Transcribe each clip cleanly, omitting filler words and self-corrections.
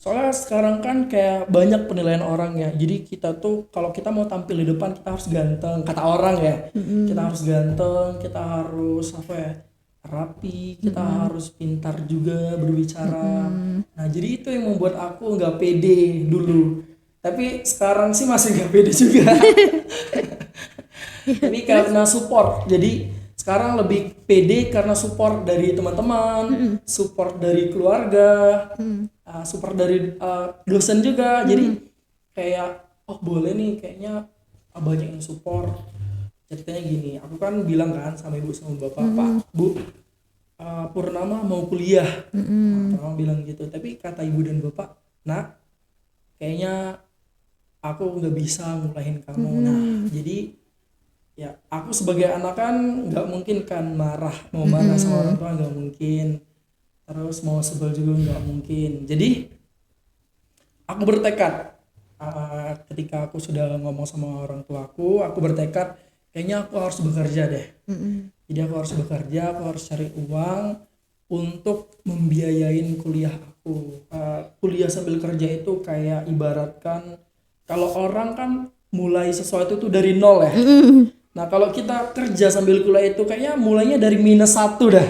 Soalnya sekarang kan kayak banyak penilaian orang ya. Jadi kita tuh kalau kita mau tampil di depan kita harus ganteng, kata orang ya. Kita Mm-mm. harus ganteng, kita harus apa ya? Rapi, kita Mm-mm. harus pintar juga berbicara. Mm-mm. Nah, jadi itu yang membuat aku nggak pede dulu. Tapi sekarang sih masih nggak pede juga. Tapi Terus? karena support, jadi sekarang lebih pede karena support dari teman-teman, Mm-mm. support dari keluarga, Mm-mm. support dari dosen juga. Mm-mm. Jadi kayak oh boleh nih kayaknya banyak yang support. Ceritanya gini, aku kan bilang kan sama ibu sama bapak, Pak, Mm-mm. Bu, Purnama mau kuliah. Nah, Mm-mm. Purnama bilang gitu. Tapi kata ibu dan bapak, nak, kayaknya aku nggak bisa ngulahin kamu. Nah, Mm-mm. jadi ya aku sebagai anak kan nggak mungkin kan mau marah sama orang Mm-mm. tua nggak mungkin, terus mau sebel juga nggak mungkin. Jadi aku bertekad, ketika aku sudah ngomong sama orang tuaku, aku bertekad kayaknya aku harus bekerja deh. Mm-mm. Jadi aku harus bekerja, aku harus cari uang untuk membiayain kuliah aku. Kuliah sambil kerja itu kayak ibaratkan kalau orang kan mulai sesuatu itu dari nol ya. Mm-mm. Nah kalau kita kerja sambil kuliah itu kayaknya mulainya dari minus satu dah.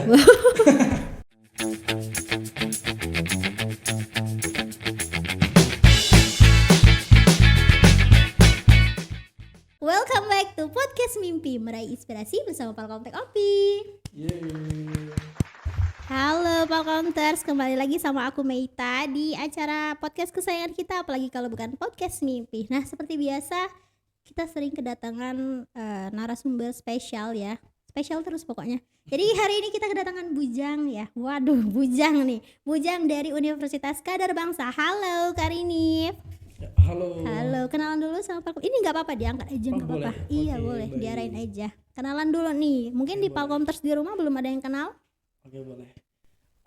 Welcome back to podcast Mimpi Meraih Inspirasi bersama Palkomtek Opi. Yeay. Halo Palkomters, kembali lagi sama aku Meita di acara podcast kesayangan kita, apalagi kalau bukan podcast Mimpi. Nah, seperti biasa kita sering kedatangan narasumber spesial ya. Spesial terus pokoknya. Jadi hari ini kita kedatangan Bujang ya. Waduh, Bujang nih. Bujang dari Universitas Kadar Bangsa. Halo Karinif. Ya, halo. Halo, kenalan dulu sama Palkom. Ini nggak apa-apa, diangkat aja Oh nggak boleh. apa-apa. Iya Oke, boleh, baik. diarahin aja. Kenalan dulu nih. Mungkin Oke, di boleh. Palkomters di rumah belum ada yang kenal. Oke, boleh.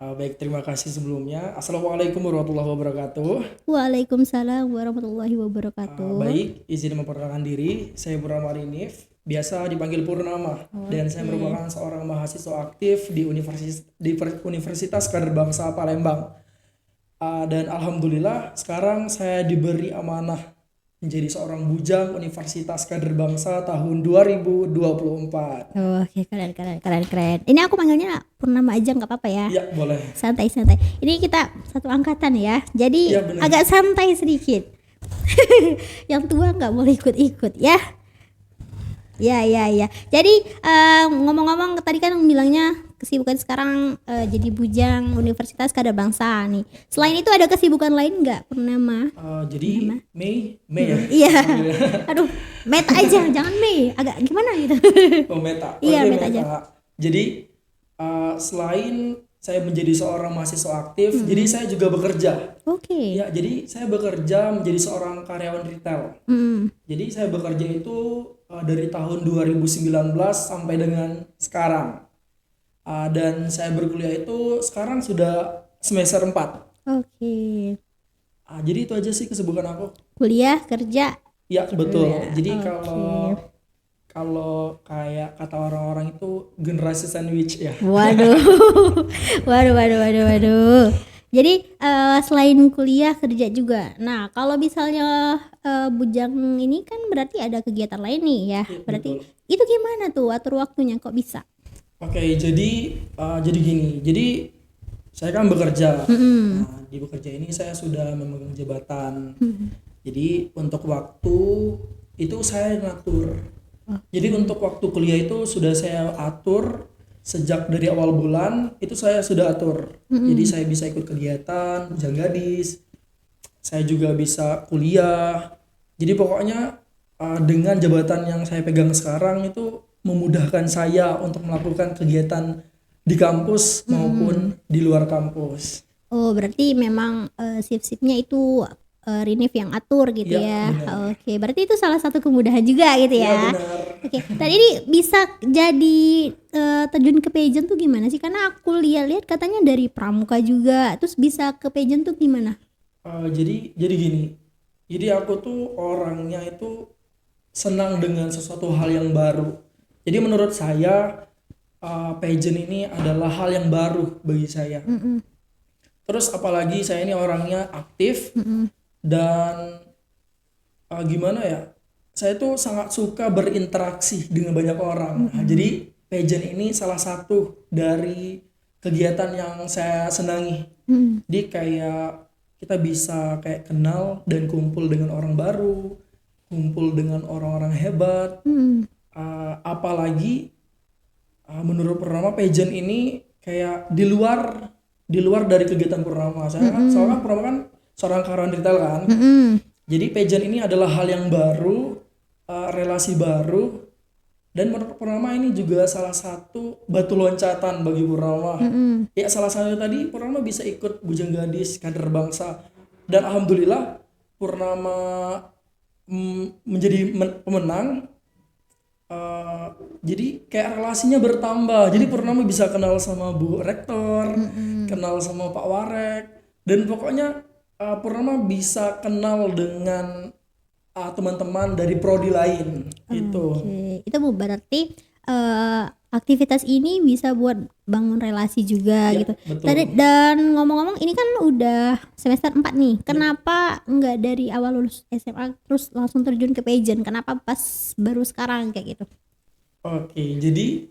Baik, terima kasih sebelumnya. Assalamualaikum warahmatullahi wabarakatuh. Waalaikumsalam warahmatullahi wabarakatuh. Baik, izin memperkenalkan diri. Saya Purnama Arinif, biasa dipanggil Purnama, dan saya Oke. merupakan seorang mahasiswa aktif di Universitas Kadar Bangsa Palembang. Dan alhamdulillah sekarang saya diberi amanah menjadi seorang bujang Universitas Kadar Bangsa tahun 2024. Oke, keren. Ini aku panggilnya Purnama aja nggak apa-apa ya. Ya, boleh. Santai. Ini kita satu angkatan ya. Jadi Ya, benar. agak santai sedikit. Yang tua nggak boleh ikut-ikut ya. Ya. Jadi ngomong-ngomong tadi kan bilangnya kesibukan sekarang jadi bujang Universitas Kadar Bangsa nih. Selain itu ada kesibukan lain nggak Purnama? Jadi Mei ya. Iya. Aduh, Meta aja, jangan Mei. Agak gimana gitu. Oh, Meta. Iya, Oke, Meta aja. Jadi selain saya menjadi seorang mahasiswa aktif, jadi saya juga bekerja. Oke. Ya, jadi saya bekerja menjadi seorang karyawan retail. Mm. Jadi saya bekerja itu dari tahun 2019 sampai dengan sekarang. Dan saya berkuliah itu sekarang sudah semester 4. Oke. Jadi itu aja sih kesibukan aku. Kuliah, kerja. Ya, betul. Iya, Jadi oke. kalau kayak kata orang-orang itu generasi sandwich ya. Waduh. Waduh. Jadi selain kuliah kerja juga. Nah, kalau misalnya bujang ini kan berarti ada kegiatan lain nih ya. Iya, Berarti betul. itu gimana tuh atur waktunya kok bisa? Oke, jadi gini. Jadi saya kan bekerja. Nah, di bekerja ini saya sudah memegang jabatan. Jadi untuk waktu itu saya ngatur. Jadi untuk waktu kuliah itu sudah saya atur sejak dari awal bulan itu saya sudah atur. Jadi saya bisa ikut kegiatan bujang gadis. Saya juga bisa kuliah. Jadi pokoknya dengan jabatan yang saya pegang sekarang itu memudahkan saya untuk melakukan kegiatan di kampus maupun di luar kampus. Oh, berarti memang shift-shiftnya itu Rinif yang atur gitu Iya, ya. benar. Oke, berarti itu salah satu kemudahan juga gitu Iya, ya. benar. Oke, dan ini bisa jadi terjun ke pageant tuh gimana sih? Karena aku lihat-lihat katanya dari pramuka juga, terus bisa ke pageant tuh gimana? Jadi gini. Jadi aku tuh orangnya itu senang dengan sesuatu hal yang baru. Jadi menurut saya pageant ini adalah hal yang baru bagi saya. Terus apalagi saya ini orangnya aktif dan gimana ya? Saya tuh sangat suka berinteraksi dengan banyak orang. Nah, jadi pageant ini salah satu dari kegiatan yang saya senangi. Jadi kayak kita bisa kayak kenal dan kumpul dengan orang baru, kumpul dengan orang-orang hebat. Apalagi menurut Purnama pageant ini kayak di luar dari kegiatan Purnama. Soalnya Purnama kan seorang karyawan retail kan. Jadi pageant ini adalah hal yang baru, relasi baru, dan menurut Purnama ini juga salah satu batu loncatan bagi Purnama. Ya salah satu tadi Purnama bisa ikut Bujang Gadis Kader Bangsa, dan alhamdulillah Purnama menjadi pemenang. Jadi kayak relasinya bertambah. Jadi Purnama bisa kenal sama Bu Rektor, kenal sama Pak Warek, dan pokoknya Purnama bisa kenal dengan teman-teman dari prodi lain gitu. Itu berarti aktivitas ini bisa buat bangun relasi juga Ya, gitu. betul. Tadi dan ngomong-ngomong ini kan udah semester 4 nih. Kenapa enggak dari awal lulus SMA terus langsung terjun ke pageant? Kenapa pas baru sekarang kayak gitu? Oke, jadi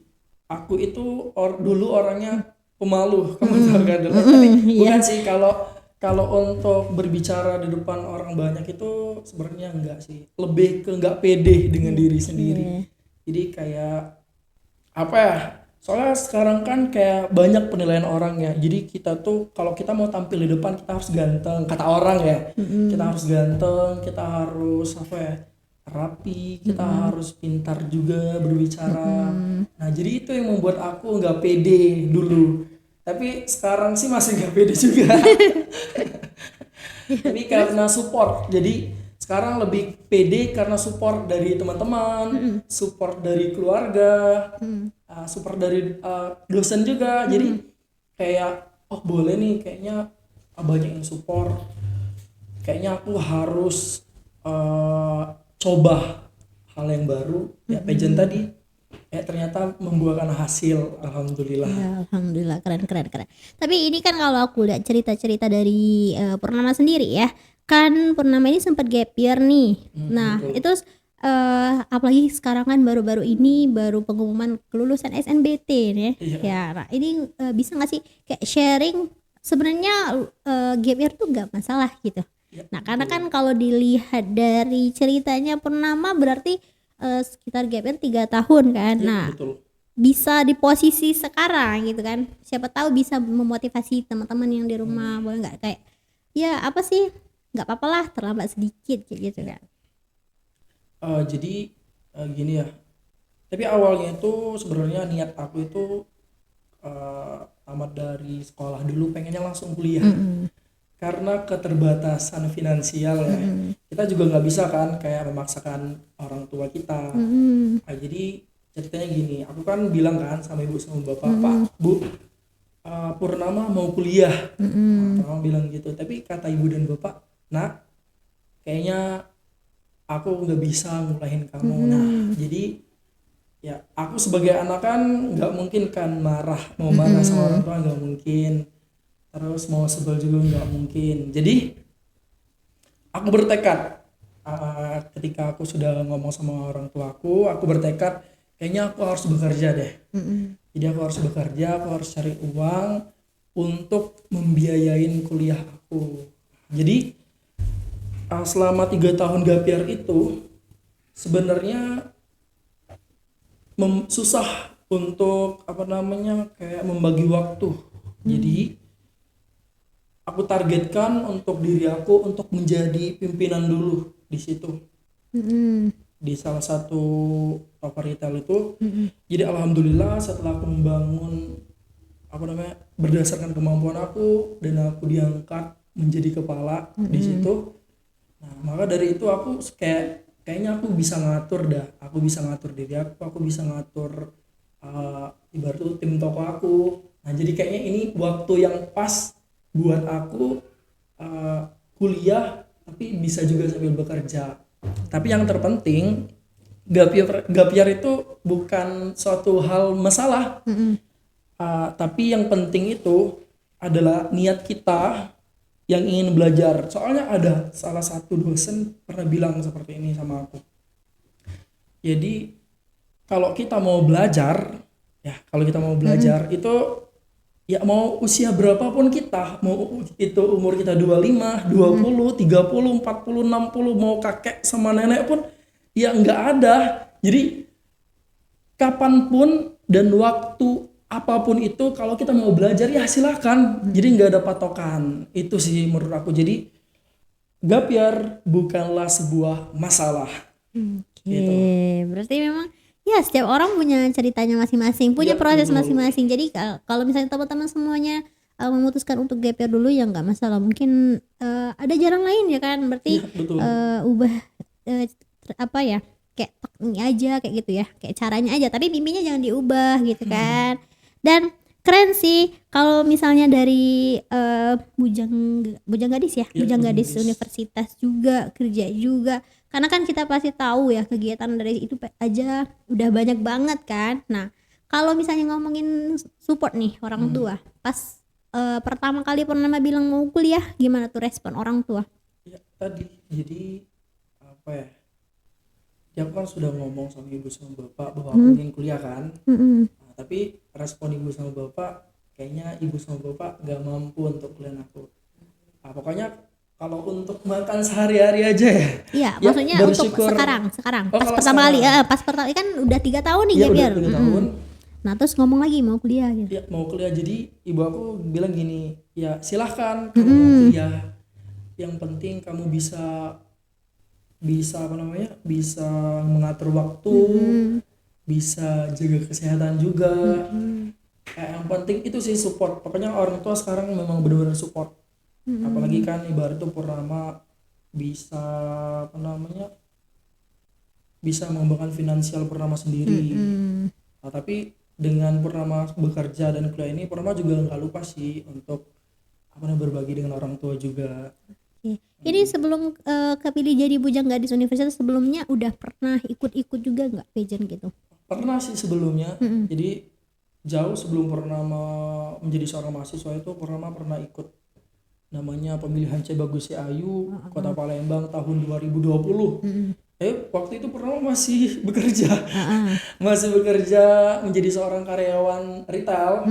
aku itu dulu orangnya pemalu, kamu tahu kan dulu. Tapi bukan sih, kalau untuk berbicara di depan orang banyak itu sebenarnya enggak sih, lebih ke enggak pede dengan diri sendiri. Jadi kayak apa ya, soalnya sekarang kan kayak banyak penilaian orang ya, jadi kita tuh kalau kita mau tampil di depan kita harus ganteng, kata orang ya. Kita harus ganteng, kita harus apa ya, rapi, kita harus pintar juga berbicara. Nah jadi itu yang membuat aku nggak pede dulu, tapi sekarang sih masih nggak pede juga. Tapi karena support, jadi sekarang lebih pede karena support dari teman-teman, support dari keluarga, support dari dosen juga. Jadi kayak oh boleh nih, kayaknya banyak yang support, kayaknya aku harus coba hal yang baru. Ya pageant tadi ternyata membuahkan hasil, alhamdulillah. Ya, alhamdulillah, keren. Tapi ini kan kalau aku lihat cerita-cerita dari Purnama sendiri ya, kan Purnama ini sempat gap year nih. Nah, betul. itu apalagi sekarang kan baru-baru ini baru pengumuman kelulusan SNBT nih. Iya. Ya, nah, ini bisa nggak sih kayak sharing sebenarnya gap year tuh nggak masalah gitu. Ya, Nah, karena kan kalau dilihat dari ceritanya Purnama berarti sekitar gap year 3 tahun kan. ya, Nah, betul. bisa di posisi sekarang gitu kan, siapa tahu bisa memotivasi teman-teman yang di rumah. Boleh nggak kayak ya apa sih, nggak apa-apa lah terlambat sedikit kayak gitu kan. Jadi gini ya, tapi awalnya itu sebenarnya niat aku itu tamat dari sekolah dulu pengennya langsung kuliah. Karena keterbatasan finansial ya, kita juga nggak bisa kan kayak memaksakan orang tua kita. Nah, jadi ceritanya gini, aku kan bilang kan sama ibu sama bapak, Pak, Bu, Purnama mau kuliah. Purnama bilang gitu, tapi kata ibu dan bapak, nak, kayaknya aku nggak bisa ngulahin kamu. Nah jadi ya aku sebagai anak kan nggak mungkin kan marah sama orang tua, nggak mungkin, terus mau sebel juga nggak mungkin. Jadi aku bertekad, ketika aku sudah ngomong sama orang tuaku, aku bertekad kayaknya aku harus bekerja deh. Jadi aku harus bekerja, aku harus cari uang untuk membiayain kuliah aku. Jadi selama 3 tahun gap year itu sebenarnya susah untuk kayak membagi waktu. Jadi aku targetkan untuk diri aku untuk menjadi pimpinan dulu di situ, di salah satu toko retail itu. Jadi alhamdulillah setelah aku membangun berdasarkan kemampuan aku dan aku diangkat menjadi kepala di situ. Nah, maka dari itu aku kayaknya aku bisa ngatur diri aku bisa ngatur ibarat itu tim toko aku. Nah, jadi kayaknya ini waktu yang pas buat aku kuliah tapi bisa juga sambil bekerja. Tapi yang terpenting gap year itu bukan suatu hal masalah. Tapi yang penting itu adalah niat kita yang ingin belajar. Soalnya ada salah satu dosen pernah bilang seperti ini sama aku. Jadi kalau kita mau belajar, itu ya mau usia berapapun kita, mau itu umur kita 25, 20, 30, 40, 60, mau kakek sama nenek pun ya nggak ada. Jadi kapanpun dan waktu apapun itu kalau kita mau belajar ya silakan. Jadi nggak ada patokan. Itu sih menurut aku. Jadi gap year bukanlah sebuah masalah. Gitu. Berarti memang ya setiap orang punya ceritanya masing-masing, punya Ya, proses betul. masing-masing. Jadi kalau misalnya teman-teman semuanya memutuskan untuk gap year dulu ya nggak masalah. Mungkin ada jalan lain ya kan. Berarti Ya, betul. ubah apa ya, kayak teknik aja kayak gitu ya, kayak caranya aja, tapi mimpinya jangan diubah gitu kan. Dan keren sih kalau misalnya dari bujang gadis ya, Ya, bujang Bujang gadis Gadis. universitas juga, kerja juga, karena kan kita pasti tahu ya kegiatan dari itu aja udah banyak banget kan. Nah kalau misalnya ngomongin support nih orang tua, pas pertama kali Purnama bilang mau kuliah, gimana tuh respon orang tua? Ya tadi jadi apa ya? Ya aku kan sudah ngomong sama ibu sama bapak bahwa aku ingin kuliah kan. Nah, tapi respon ibu sama bapak kayaknya ibu sama bapak gak mampu untuk kuliah aku. Nah, pokoknya kalau untuk makan sehari-hari aja ya. Iya, Ya, maksudnya untuk bersyukur. sekarang Oh, pas kalau pertama kali, sekarang. pas pertama kan udah 3 tahun nih Iya gap udah year. 3 tahun. Nah terus ngomong lagi mau kuliah gitu. Ya mau kuliah, jadi ibu aku bilang gini, ya silahkan kamu mau kuliah. Yang penting kamu bisa bisa mengatur waktu, bisa jaga kesehatan juga. Yang penting itu sih support. Pokoknya orang tua sekarang memang benar-benar support. Apalagi kan ibarat tuh Purnama bisa bisa mengembangkan finansial Purnama sendiri. Nah, tapi dengan Purnama bekerja dan kuliah ini, Purnama juga nggak lupa sih untuk berbagi dengan orang tua juga. Oke. Ini sebelum kepilih jadi bujang gadis universitas, sebelumnya udah pernah ikut-ikut juga nggak pageant gitu? Pernah sih sebelumnya. Jadi jauh sebelum Purnama menjadi seorang mahasiswa itu Purnama pernah ikut namanya pemilihan Cebagusi Ayu Kota Palembang tahun 2020. Waktu itu Purnama masih bekerja. Masih bekerja menjadi seorang karyawan retail.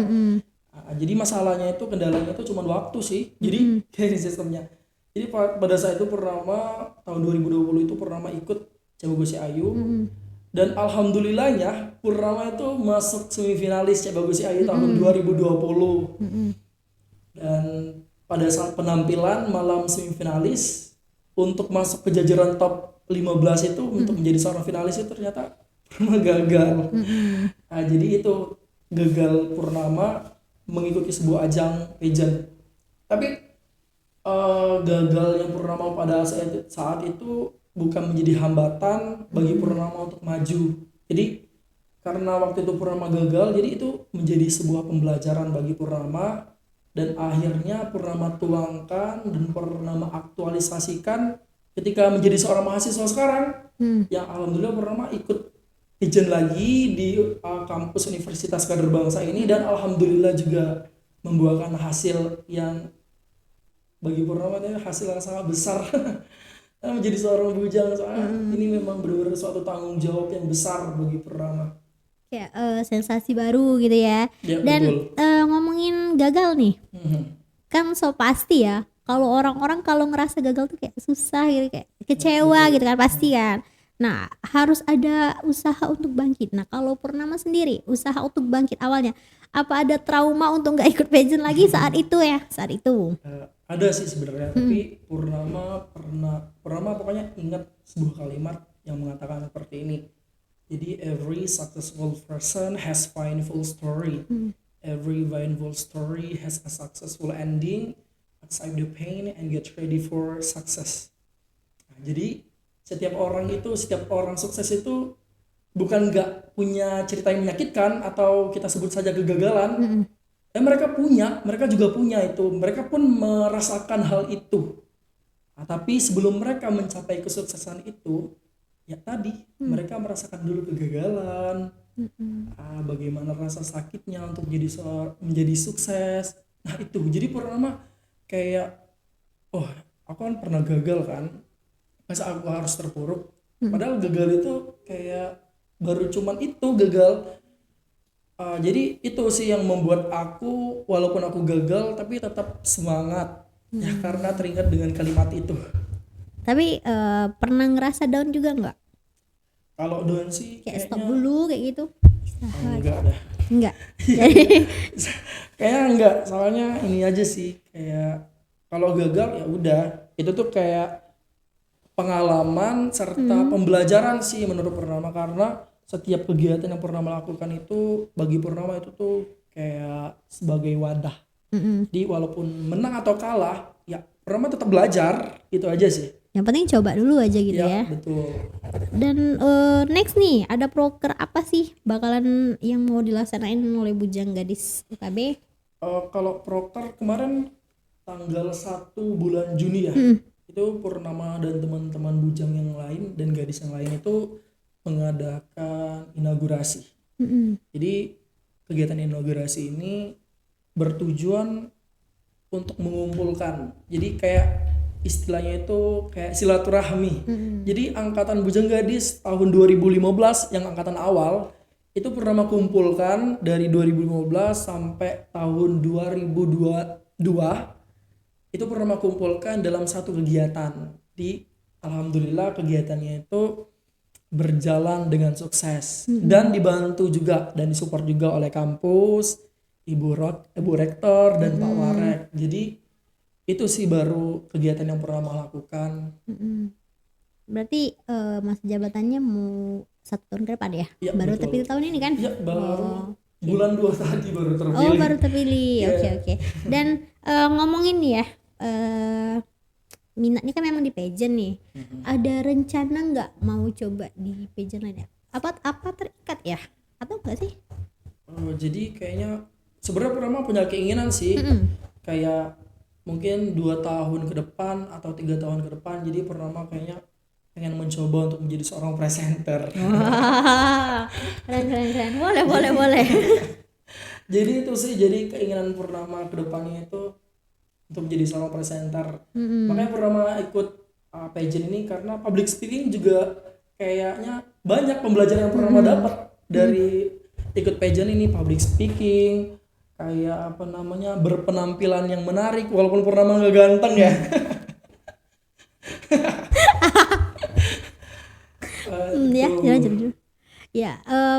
Jadi masalahnya itu, kendalanya itu cuma waktu sih. Jadi kayak sistemnya. Jadi pada saat itu Purnama tahun 2020 itu Purnama ikut Cebagusi Ayu. Dan alhamdulillahnya Purnama itu masuk semifinalis Cebagusi Ayu tahun 2020. Dan pada saat penampilan malam semifinalis untuk masuk ke jajaran top 15 itu untuk menjadi seorang finalis itu ternyata Purnama gagal. Nah, jadi itu gagal Purnama mengikuti sebuah ajang pageant. Tapi gagal yang Purnama pada saat itu bukan menjadi hambatan bagi Purnama untuk maju. Jadi karena waktu itu Purnama gagal, jadi itu menjadi sebuah pembelajaran bagi Purnama, dan akhirnya Purnama tuangkan dan Purnama aktualisasikan ketika menjadi seorang mahasiswa sekarang. Yang alhamdulillah Purnama ikut pageant lagi di kampus Universitas Kader Bangsa ini, dan alhamdulillah juga membuahkan hasil yang bagi Purnama itu hasil yang sangat besar. Menjadi seorang bujang, soalnya ini memang benar-benar suatu tanggung jawab yang besar bagi Purnama. Kayak sensasi baru gitu ya. Ya, Dan ngomongin gagal nih, kan so pasti ya kalau orang-orang kalau ngerasa gagal tuh kayak susah gitu, kayak kecewa gitu kan pasti kan. Nah harus ada usaha untuk bangkit. Nah kalau Purnama sendiri usaha untuk bangkit awalnya, apa ada trauma untuk nggak ikut pageant lagi saat itu ya, saat itu? Ada sih sebenarnya, tapi Purnama pokoknya ingat sebuah kalimat yang mengatakan seperti ini. Jadi every successful person has painful story. Every painful story has a successful ending. Accept the pain and get ready for success. Nah, jadi setiap orang sukses itu bukan nggak punya cerita yang menyakitkan atau kita sebut saja kegagalan. Mereka juga punya itu. Mereka pun merasakan hal itu. Nah, tapi sebelum mereka mencapai kesuksesan itu, ya tadi mereka merasakan dulu kegagalan. Bagaimana rasa sakitnya untuk menjadi sukses. Nah itu jadi purnama kayak, oh aku kan pernah gagal kan, masa aku harus terpuruk. Padahal gagal itu kayak baru cuman itu gagal. Jadi itu sih yang membuat aku walaupun aku gagal tapi tetap semangat ya, karena teringat dengan kalimat itu. Tapi pernah ngerasa down juga nggak? Kalau down sih Kayak stop kayaknya dulu kayak gitu? Istirahat. enggak dah. Enggak. Jadi Kayaknya enggak, soalnya ini aja sih, kayak kalau gagal ya udah, itu tuh kayak pengalaman serta pembelajaran sih menurut Purnama, karena setiap kegiatan yang Purnama lakukan itu bagi Purnama itu tuh kayak sebagai wadah. Jadi walaupun menang atau kalah ya Purnama tetap belajar, itu aja sih. yang penting coba dulu aja gitu Ya ya. betul. Dan next nih, ada proker apa sih bakalan yang mau dilaksanain oleh Bujang Gadis UKB? Kalau proker kemarin tanggal 1 bulan Juni ya, itu Purnama dan teman-teman bujang yang lain dan gadis yang lain itu mengadakan inaugurasi. Jadi kegiatan inaugurasi ini bertujuan untuk mengumpulkan, jadi kayak istilahnya itu kayak silaturahmi. Jadi angkatan bujang gadis tahun 2015 yang angkatan awal itu pernah kumpulkan dari 2015 sampai tahun 2022 itu pernah kumpulkan dalam satu kegiatan. Di alhamdulillah kegiatannya itu berjalan dengan sukses dan dibantu juga dan disupport juga oleh kampus, ibu rektor dan Pak Warek. Jadi itu sih baru kegiatan yang pernah lakukan. Berarti masa jabatannya mau 1 tahun ke depan ya? Ya, Baru betul. terpilih tahun ini kan? Ya baru bulan 2 tadi baru terpilih. Oh baru terpilih, Yeah. oke. Dan ngomongin nih ya, minatnya kan memang di pageant nih. Ada rencana nggak mau coba di pageant lainnya? Apa terikat ya? Atau enggak sih? Jadi kayaknya sebenarnya Purnama punya keinginan sih, kayak mungkin 2 tahun ke depan atau 3 tahun ke depan. Jadi Purnama kayaknya pengen mencoba untuk menjadi seorang presenter. Wah, keren. Boleh. Jadi itu sih, jadi keinginan Purnama ke depannya itu untuk menjadi seorang presenter. Makanya Purnama ikut pageant ini karena public speaking juga kayaknya banyak pembelajaran yang Purnama dapat dari ikut pageant ini. Public speaking, kayak apa namanya, berpenampilan yang menarik walaupun Purnama nggak ganteng ya. Ya, jalan. Ya,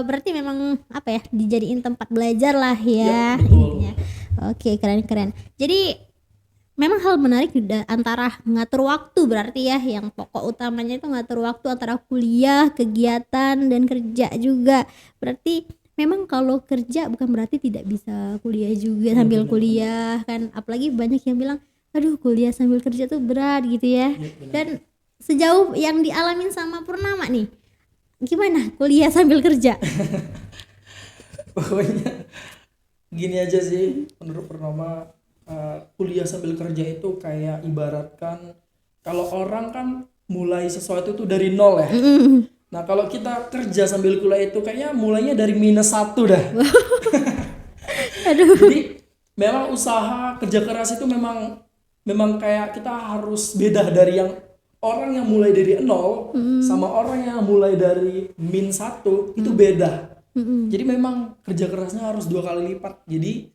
berarti memang apa ya, dijadiin tempat belajar lah ya. Ya, betul. Intinya. Oke, keren. Jadi memang hal menarik antara ngatur waktu berarti ya, yang pokok utamanya itu ngatur waktu antara kuliah, kegiatan dan kerja juga. Berarti memang kalau kerja bukan berarti tidak bisa kuliah juga sambil kuliah kan, apalagi banyak yang bilang aduh kuliah sambil kerja tuh berat gitu ya. Dan sejauh yang dialamin sama Purnama nih, gimana kuliah sambil kerja? Pokoknya gini aja sih menurut Purnama, kuliah sambil kerja itu kayak ibaratkan kalau orang kan mulai sesuatu itu dari nol ya. Nah kalau kita kerja sambil kuliah itu kayaknya mulainya dari -1 dah. Aduh. Jadi memang usaha kerja keras itu memang kayak kita harus beda dari yang orang yang mulai dari nol sama orang yang mulai dari -1 itu beda. Jadi memang kerja kerasnya harus 2 kali lipat. Jadi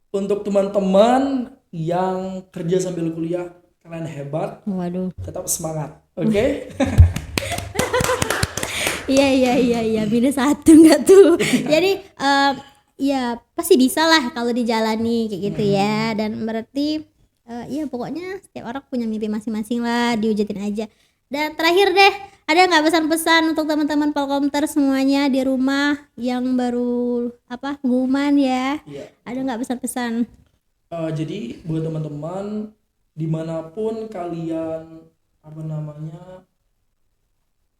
untuk teman-teman yang kerja sambil kuliah, kalian hebat, Waduh. tetap semangat, oke? Iya, -1 enggak tuh. Jadi ya pasti bisa lah kalau dijalani kayak gitu ya. Dan berarti ya pokoknya setiap orang punya mimpi masing-masing lah, diwujudin aja. Dan terakhir deh, ada nggak pesan-pesan untuk teman-teman Polkomter semuanya di rumah yang baru pengumuman ya? Iya. Ada nggak pesan-pesan? Jadi buat teman-teman dimanapun kalian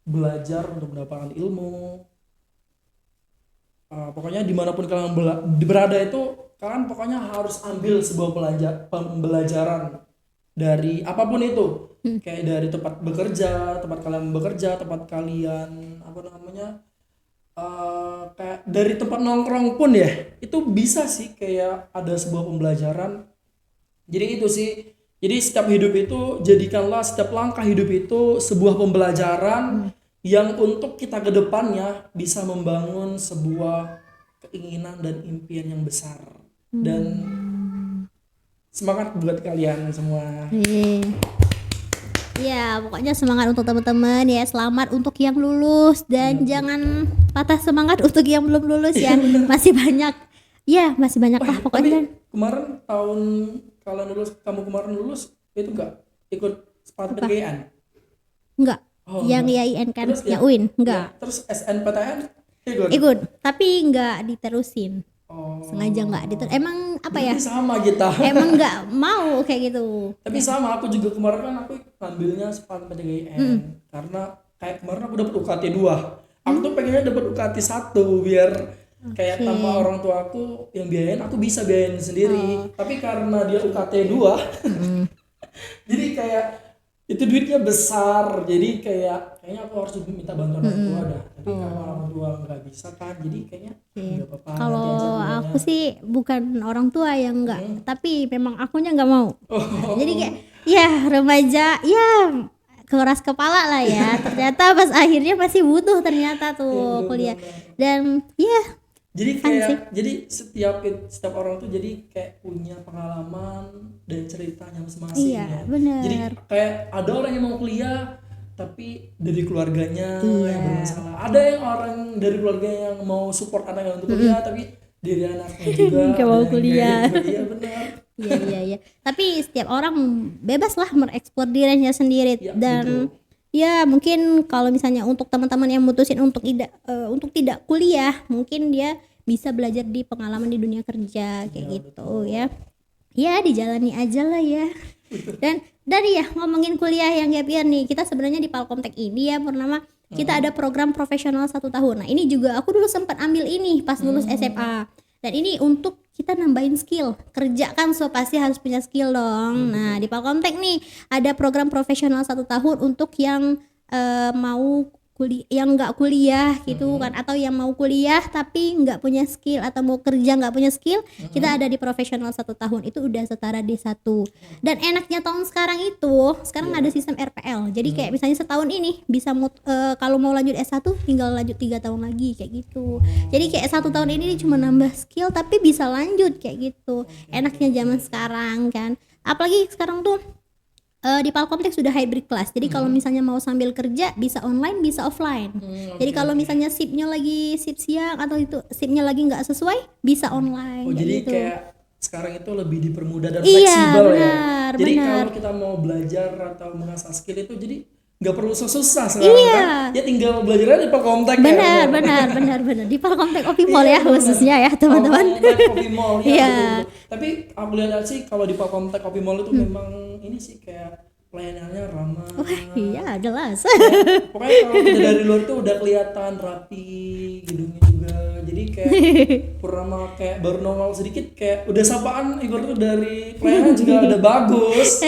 belajar untuk mendapatkan ilmu, pokoknya dimanapun kalian berada itu kalian pokoknya harus ambil sebuah pembelajaran dari apapun itu, kayak dari tempat kalian bekerja, tempat kalian kayak dari tempat nongkrong pun ya itu bisa sih kayak ada sebuah pembelajaran. Jadi itu sih, jadi setiap hidup itu jadikanlah setiap langkah hidup itu sebuah pembelajaran yang untuk kita ke depannya bisa membangun sebuah keinginan dan impian yang besar. Dan semangat buat kalian semua. Ya, pokoknya semangat untuk teman-teman ya. Selamat untuk yang lulus dan jangan patah semangat untuk yang belum lulus ya. Masih banyak. Ya, masih banyak lah pokoknya. Tapi kemarin tahun kamu kemarin lulus itu enggak ikut PTGN? Enggak. Oh, yang enggak. IAIN kan, Terus yang UIN enggak. Ya, terus SNPTN ikut. Ikut, tapi enggak diterusin. Oh. Sengaja enggak diterusin. Emang apa ya? Jadi sama kita. Emang enggak mau kayak gitu. Tapi sama, aku juga kemarin kan aku ngambilnya PTGN karena kayak kemarin aku dapat UKT 2. Aku tuh pengennya dapat UKT 1 biar kayak tanpa orang tua aku yang biayain, aku bisa biayain sendiri. Tapi karena dia UKT 2 jadi kayak itu duitnya besar, jadi kayaknya aku harus minta bantuan orang tua dah. Tapi kalau orang tua nggak bisa kan, jadi kayaknya nggak apa-apa. Kalau nanti aja dulunya. aku sih bukan orang tua yang enggak, tapi memang akunya enggak mau. Jadi kayak ya remaja ya keras kepala lah ya. Ternyata pas akhirnya masih butuh ternyata tuh kuliah. Dan ya jadi kayak jadi setiap orang tuh jadi kayak punya pengalaman dan ceritanya masing-masing. Iya, ya. benar. Jadi kayak ada orang yang mau kuliah tapi dari keluarganya yang bermasalah. Ada yang orang dari keluarga yang mau support anaknya untuk kuliah tapi dari anaknya juga Nggak mau kuliah. Iya benar. Iya. Tapi setiap orang bebas lah mengeksplor dirinya sendiri Ya, dan betul. ya mungkin kalau misalnya untuk teman-teman yang mutusin untuk tidak kuliah, mungkin dia bisa belajar di pengalaman di dunia kerja kayak gitu ya. Ya dijalani aja lah ya. Dan dari ya ngomongin kuliah yang gap year nih, kita sebenarnya di Palkomtek ini ya Purnama kita ada program profesional 1 tahun. Nah ini juga aku dulu sempat ambil ini pas lulus SMA. Dan ini untuk kita nambahin skill. Kerja kan so pasti harus punya skill dong. Nah di Palkomtek nih ada program profesional 1 tahun untuk yang mau yang nggak kuliah gitu kan, atau yang mau kuliah tapi nggak punya skill atau mau kerja nggak punya skill, kita ada di profesional 1 tahun itu udah setara D1. Dan enaknya tahun sekarang ada sistem RPL, jadi kayak misalnya setahun ini bisa kalau mau lanjut S1 tinggal lanjut 3 tahun lagi kayak gitu. Jadi kayak 1 tahun ini cuma nambah skill tapi bisa lanjut kayak gitu. Enaknya zaman sekarang kan, apalagi sekarang tuh di Palkomtek sudah hybrid class. Jadi kalau misalnya mau sambil kerja bisa online bisa offline. Jadi kalau misalnya shiftnya lagi shift siang atau itu shiftnya lagi nggak sesuai bisa online. Oh jadi gitu. kayak sekarang itu lebih dipermudah dan Iya, fleksibel ya. benar, Jadi benar. kalau kita mau belajar atau mengasah skill itu jadi nggak perlu susah sekarang kan. Ya tinggal belajarnya di Palkomtek ya. Benar. Di Palkomtek Opi Mall ya khususnya ya teman-teman. Palkomtek Kopi Mall ya. Iya. betul. Tapi aku lihat sih kalau di Palkomtek Kopi Mall itu memang ini sih kayak pelayanannya ramah. Iya jelas. Pokoknya kalau kita dari luar tuh udah kelihatan rapi gedungnya juga. Jadi kayak Purnama kayak baru nongol sedikit kayak udah sapaan ibaratnya dari pelayanan juga udah bagus.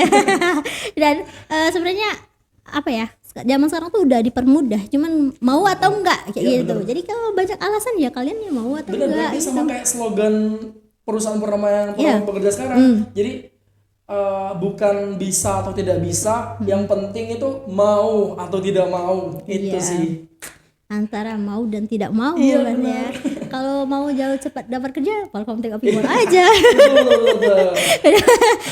Dan sebenarnya apa ya, zaman sekarang tuh udah dipermudah, cuman mau atau enggak kayak Iya, gitu. bener. Jadi kalau banyak alasan ya kalian ya mau atau Bener enggak berarti gitu. sama kayak slogan perusahaan Purnama yang Iya. bekerja sekarang. Jadi bukan bisa atau tidak bisa, yang penting itu mau atau tidak mau. Itu Iya. sih. Antara mau dan tidak mau Iya, kan ya. Kalau mau jauh cepat dapat kerja, Palkomtek Opi Mall aja. Betul.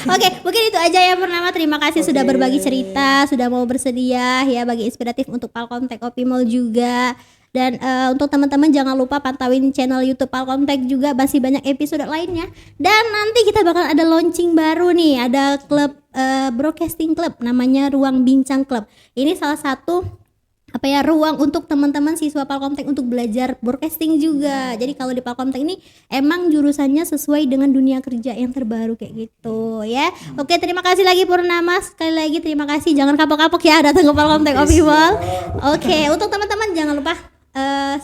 Oke, mungkin itu aja ya Purnama. Terima kasih sudah berbagi cerita, sudah mau bersedia ya bagi inspiratif untuk Palkomtek Opi Mall juga. Dan untuk teman-teman jangan lupa pantauin channel YouTube Palkomtek juga, masih banyak episode lainnya. Dan nanti kita bakal ada launching baru nih, ada klub broadcasting club namanya Ruang Bincang Club. Ini salah satu ruang untuk teman-teman siswa Palkomtek untuk belajar broadcasting juga. Jadi kalau di Palkomtek ini emang jurusannya sesuai dengan dunia kerja yang terbaru kayak gitu ya. Oke, terima kasih lagi Purnama. Sekali lagi terima kasih. Jangan kapok-kapok ya datang ke Palkomtek Opi Mall. Oke, untuk teman-teman jangan lupa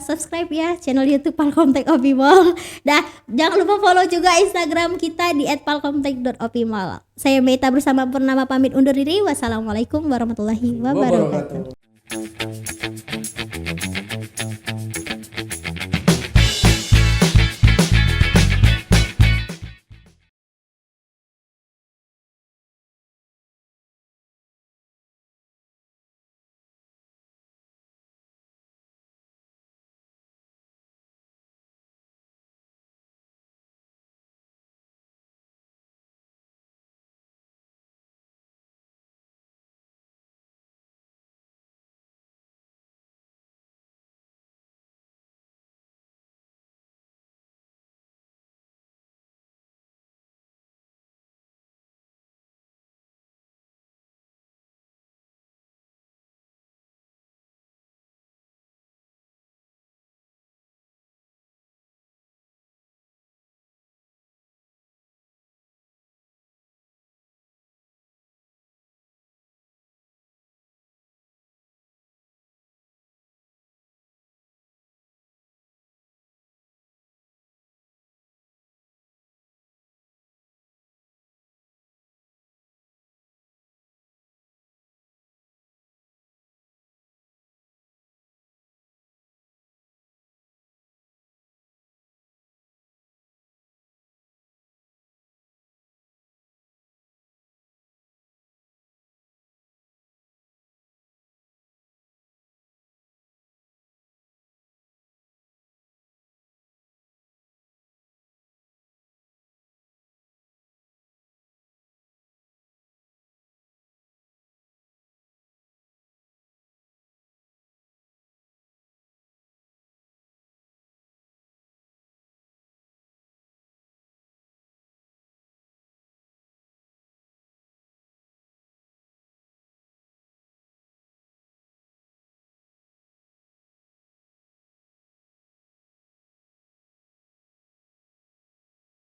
subscribe ya channel YouTube Palkomtek Opi Mall. Dah, jangan lupa follow juga Instagram kita di @palkomtek.opimall. Saya Meita bersama Purnama pamit undur diri. Wassalamualaikum warahmatullahi wabarakatuh.